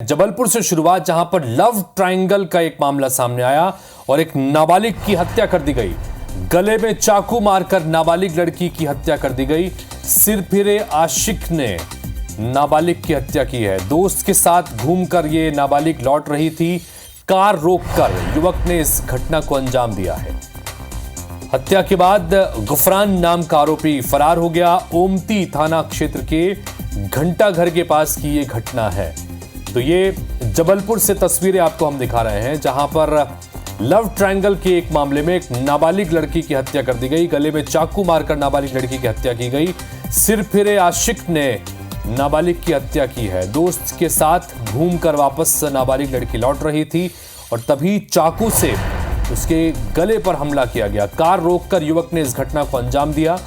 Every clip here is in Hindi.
जबलपुर से शुरुआत, जहां पर लव ट्रायंगल का एक मामला सामने आया और एक नाबालिग की हत्या कर दी गई। गले में चाकू मारकर नाबालिग लड़की की हत्या कर दी गई। सिर फिरे आशिक ने नाबालिग की हत्या की है। दोस्त के साथ घूमकर ये नाबालिग लौट रही थी। कार रोककर युवक ने इस घटना को अंजाम दिया है। हत्या के बाद गुफरान नाम का आरोपी फरार हो गया। ओमती थाना क्षेत्र के घंटा घर के पास की ये घटना है। तो ये जबलपुर से तस्वीरें आपको हम दिखा रहे हैं, जहां पर लव ट्रायंगल के एक मामले में एक नाबालिग लड़की की हत्या कर दी गई। गले में चाकू मारकर नाबालिग लड़की की हत्या की गई। सिर फिरे आशिक ने नाबालिग की हत्या की है। दोस्त के साथ घूमकर वापस नाबालिग लड़की लौट रही थी और तभी चाकू से उसके गले पर हमला किया गया। कार रोककर युवक ने इस घटना को अंजाम दिया।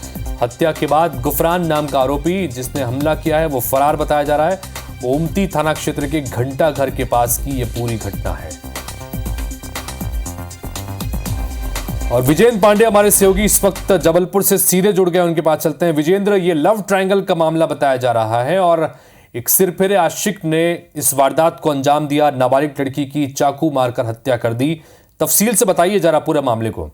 हत्या के बाद गुफरान नाम का आरोपी जिसने हमला किया है वो फरार बताया जा रहा है। ओमती थाना क्षेत्र के घंटा घर के पास की यह पूरी घटना है। और विजेंद्र पांडे हमारे सहयोगी इस वक्त जबलपुर से सीधे जुड़ गए, उनके पास चलते हैं। विजेंद्र, ये लव ट्रायंगल का मामला बताया जा रहा है और एक सिरफिरे आशिक ने इस वारदात को अंजाम दिया। नाबालिग लड़की की चाकू मारकर हत्या कर दी। तफसील से बताइए जरा पूरे मामले को।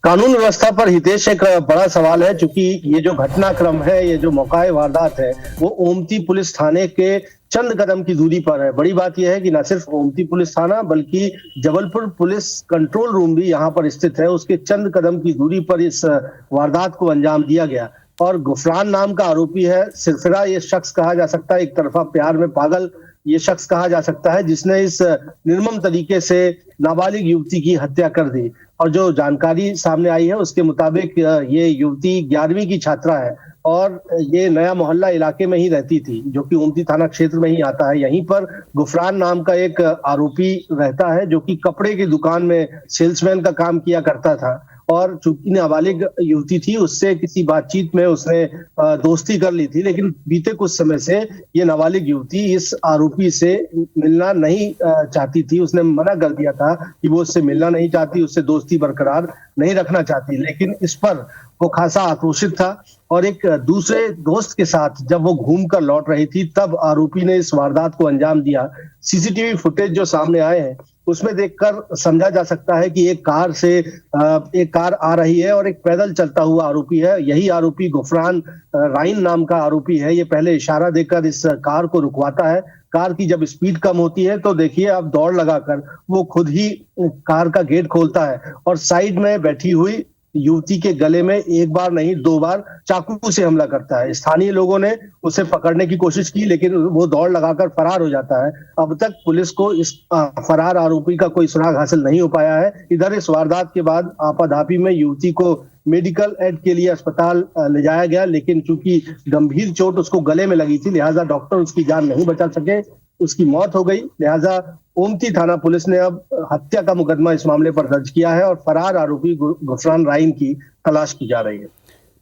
कानून व्यवस्था पर हितेश एक बड़ा सवाल है, क्योंकि ये जो घटनाक्रम है, ये जो मौका वारदात है, वो ओमती पुलिस थाने के चंद कदम की दूरी पर है। बड़ी बात यह है कि न सिर्फ ओमती पुलिस थाना बल्कि जबलपुर पुलिस कंट्रोल रूम भी यहाँ पर स्थित है। उसके चंद कदम की दूरी पर इस वारदात को अंजाम दिया गया। और गुफरान नाम का आरोपी है। सिरफिरा ये शख्स कहा जा सकता है, एक तरफा प्यार में पागल ये शख्स कहा जा सकता है, जिसने इस निर्मम तरीके से नाबालिग युवती की हत्या कर दी। और जो जानकारी सामने आई है उसके मुताबिक ये युवती 11वीं की छात्रा है और ये नया मोहल्ला इलाके में ही रहती थी, जो कि ओमती थाना क्षेत्र में ही आता है। यहीं पर गुफरान नाम का एक आरोपी रहता है, जो कि कपड़े की दुकान में सेल्समैन का काम किया करता था। और चूंकि नाबालिग युवती थी, उससे किसी बातचीत में उसने दोस्ती कर ली थी, लेकिन बीते कुछ समय से ये नाबालिग युवती इस आरोपी से मिलना नहीं चाहती थी। उसने मना कर दिया था कि वो उससे मिलना नहीं चाहती, उससे दोस्ती बरकरार नहीं रखना चाहती। लेकिन इस पर वो खासा आक्रोशित था और एक दूसरे दोस्त के साथ जब वो घूम कर लौट रही थी, तब आरोपी ने इस वारदात को अंजाम दिया। सीसीटीवी फुटेज जो सामने आए हैं उसमें देखकर समझा जा सकता है कि एक कार आ रही है और एक पैदल चलता हुआ आरोपी है। यही आरोपी गुफरान राइन नाम का आरोपी है। ये पहले इशारा देकर इस कार को रुकवाता है। कार की जब स्पीड कम होती है तो देखिए अब दौड़ लगाकर वो खुद ही कार का गेट खोलता है और साइड में बैठी हुई युवती के गले में एक बार नहीं 2 बार चाकू से हमला करता है। स्थानीय लोगों ने उसे पकड़ने की कोशिश की, लेकिन वो दौड़ लगाकर फरार हो जाता है। अब तक पुलिस को इस फरार आरोपी का कोई सुराग हासिल नहीं हो पाया है। इधर इस वारदात के बाद आपाधापी में युवती को मेडिकल एड के लिए अस्पताल ले जाया गया, लेकिन चूंकि गंभीर चोट उसको गले में लगी थी, लिहाजा डॉक्टर उसकी जान नहीं बचा सके, उसकी मौत हो गई। लिहाजा ओमती थाना पुलिस ने अब हत्या का मुकदमा इस मामले पर दर्ज किया है और फरार आरोपी गुफरान राइन की तलाश की जा रही है।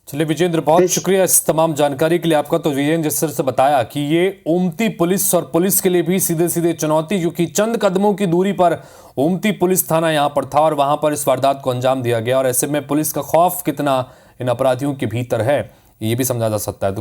चलिए विजेंद्र, बहुत शुक्रिया इस तमाम जानकारी के लिए आपका। तो विजेंद्र जिस तरह से बताया कि ये ओमती पुलिस और पुलिस के लिए भी सीधे सीधे चुनौती, क्योंकि चंद कदमों की दूरी पर ओमती पुलिस थाना यहां पर था और वहां पर इस वारदात को अंजाम दिया गया। और ऐसे में पुलिस का खौफ कितना इन अपराधियों के भीतर है ये भी समझा जा सकता है।